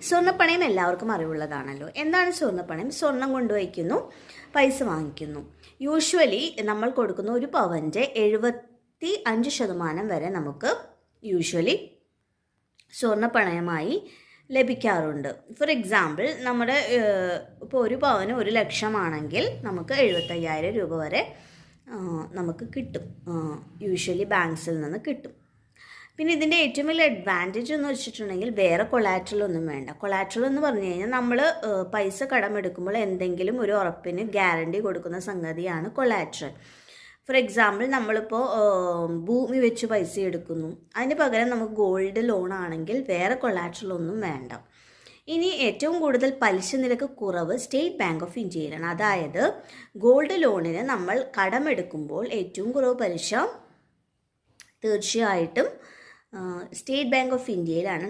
സ്വർണ്ണപ്പണയം എല്ലാവർക്കും അറിവുള്ളതാണല്ലോ. എന്താണ് സ്വർണ്ണപ്പണയം? സ്വർണം കൊണ്ടുവയ്ക്കുന്നു, പൈസ വാങ്ങിക്കുന്നു. യൂഷ്വലി നമ്മൾ കൊടുക്കുന്ന ഒരു പവൻ്റെ 75% വരെ നമുക്ക് യൂഷ്വലി സ്വർണ്ണപ്പണയമായി ലഭിക്കാറുണ്ട്. ഫോർ എക്സാമ്പിൾ, നമ്മുടെ ഇപ്പോൾ ഒരു പവന് 1,00,000 ആണെങ്കിൽ നമുക്ക് 75,000 രൂപ വരെ നമുക്ക് കിട്ടും, യൂഷ്വലി ബാങ്ക്സിൽ നിന്ന് കിട്ടും. പിന്നെ ഇതിൻ്റെ ഏറ്റവും വലിയ അഡ്വാൻറ്റേജ് എന്ന് വെച്ചിട്ടുണ്ടെങ്കിൽ വേറെ കൊളാറ്ററലൊന്നും വേണ്ട. കൊളാറ്ററൽ എന്ന് പറഞ്ഞു കഴിഞ്ഞാൽ നമ്മൾ പൈസ കടമെടുക്കുമ്പോൾ എന്തെങ്കിലും ഒരു ഉറപ്പിന് ഗ്യാരണ്ടി കൊടുക്കുന്ന സംഗതിയാണ് കൊളാറ്ററൽ. ഫോർ എക്സാമ്പിൾ, നമ്മളിപ്പോൾ ഭൂമി വെച്ച് പൈസ എടുക്കുന്നു, അതിന് പകരം നമുക്ക് ഗോൾഡ് ലോൺ ആണെങ്കിൽ വേറെ കൊളാറ്ററലൊന്നും വേണ്ട. ഇനി ഏറ്റവും കൂടുതൽ പലിശ നിരക്ക് കുറവ് സ്റ്റേറ്റ് ബാങ്ക് ഓഫ് ഇന്ത്യയിലാണ്. അതായത് ഗോൾഡ് ലോണിന് നമ്മൾ കടമെടുക്കുമ്പോൾ ഏറ്റവും കുറവ് പലിശ തീർച്ചയായിട്ടും സ്റ്റേറ്റ് ബാങ്ക് ഓഫ് ഇന്ത്യയിലാണ്.